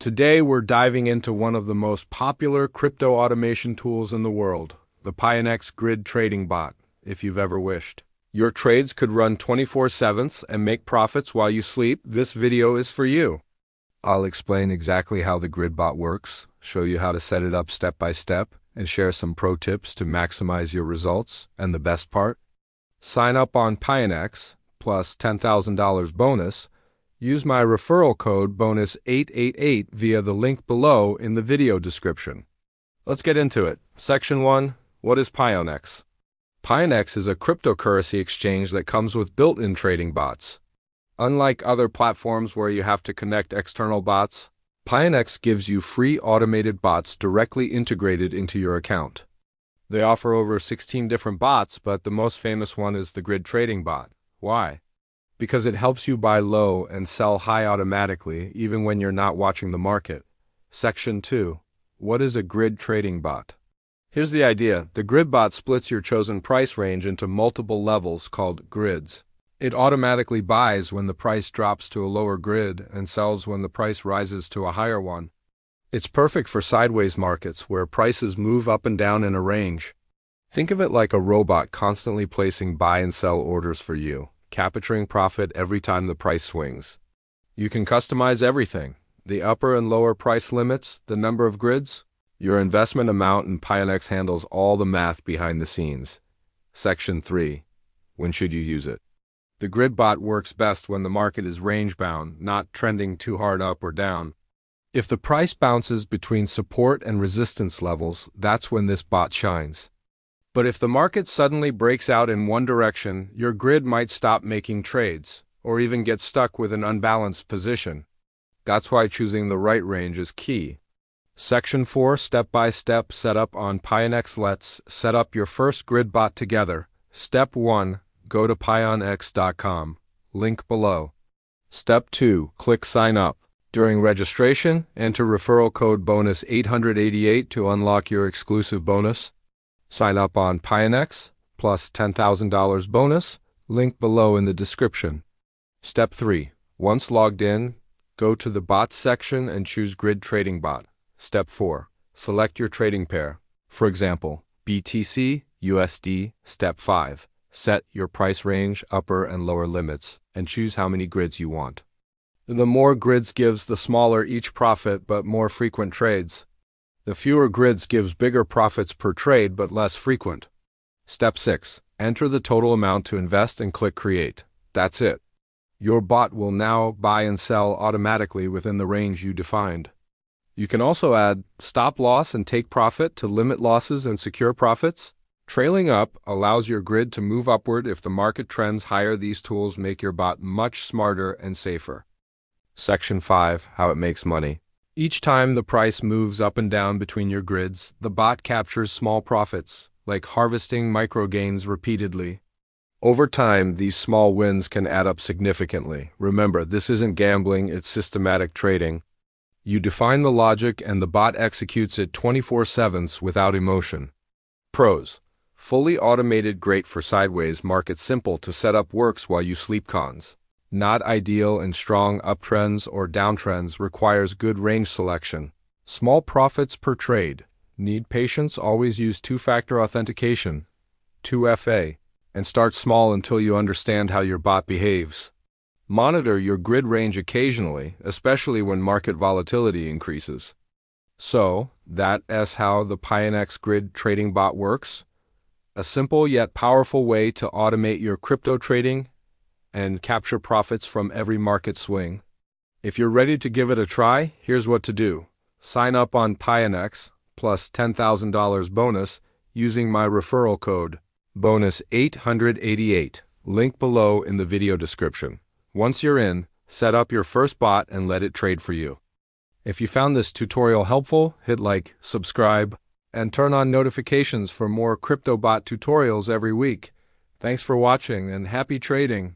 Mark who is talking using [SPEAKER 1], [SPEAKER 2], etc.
[SPEAKER 1] Today we're diving into one of the most popular crypto automation tools in the world, the Pionex Grid Trading Bot, if you've ever wished. Your trades could run 24/7 and make profits while you sleep. This video is for you. I'll explain exactly how the Grid Bot works, show you how to set it up step by step, and share some pro tips to maximize your results. And the best part? Sign up on Pionex, plus $10,000 bonus. Use my referral code bonus 888 via the link below in the video description. Let's get into it. Section 1. What is Pionex? Pionex is a cryptocurrency exchange that comes with built-in trading bots. Unlike other platforms where you have to connect external bots, Pionex gives you free automated bots directly integrated into your account. They offer over 16 different bots, but the most famous one is the Grid Trading Bot. Why? Because it helps you buy low and sell high automatically, even when you're not watching the market. Section 2. What is a Grid Trading Bot? Here's the idea. The Grid Bot splits your chosen price range into multiple levels called grids. It automatically buys when the price drops to a lower grid and sells when the price rises to a higher one. It's perfect for sideways markets where prices move up and down in a range. Think of it like a robot constantly placing buy and sell orders for you, capturing profit every time the price swings. You can customize everything: the upper and lower price limits, the number of grids, your investment amount, and Pionex handles all the math behind the scenes. Section 3. When should you use it? The Grid Bot works best when the market is range-bound, not trending too hard up or down. If the price bounces between support and resistance levels, that's when this bot shines. But if the market suddenly breaks out in one direction, your grid might stop making trades, or even get stuck with an unbalanced position. That's why choosing the right range is key. Section 4. Step-by-step setup on Pionex. Let's set up your first Grid Bot together. Step 1. Go to pionex.com. Link below. Step 2. Click Sign Up. During registration, enter referral code bonus 888 to unlock your exclusive bonus. Sign up on Pionex, plus $10,000 bonus. Link below in the description. Step 3. Once logged in, go to the Bots section and choose Grid Trading Bot. Step 4. Select your trading pair. For example, BTC, USD. Step 5. Set your price range, upper and lower limits, and choose how many grids you want. The more grids gives the smaller each profit but more frequent trades. The fewer grids gives bigger profits per trade but less frequent. Step 6. Enter the total amount to invest and click Create. That's it. Your bot will now buy and sell automatically within the range you defined. You can also add stop loss and take profit to limit losses and secure profits. Trailing up allows your grid to move upward if the market trends higher. These tools make your bot much smarter and safer. Section 5. How it makes money. Each time the price moves up and down between your grids, the bot captures small profits, like harvesting micro gains repeatedly. Over time, these small wins can add up significantly. Remember, this isn't gambling, it's systematic trading. You define the logic and the bot executes it 24/7 without emotion. Pros. Fully automated, great for sideways market, simple to set up, works while you sleep. Cons. Not ideal in strong uptrends or downtrends, requires good range selection. Small profits per trade. Need patience, always use two-factor authentication, 2FA, and start small until you understand how your bot behaves. Monitor your grid range occasionally, especially when market volatility increases. So, that's how the Pionex Grid Trading Bot works. A simple yet powerful way to automate your crypto trading and capture profits from every market swing. If you're ready to give it a try, here's what to do. Sign up on Pionex, plus $10,000 bonus, using my referral code, bonus 888. Link below in the video description. Once you're in, set up your first bot and let it trade for you. If you found this tutorial helpful, hit like, subscribe, and turn on notifications for more crypto bot tutorials every week. Thanks for watching and happy trading.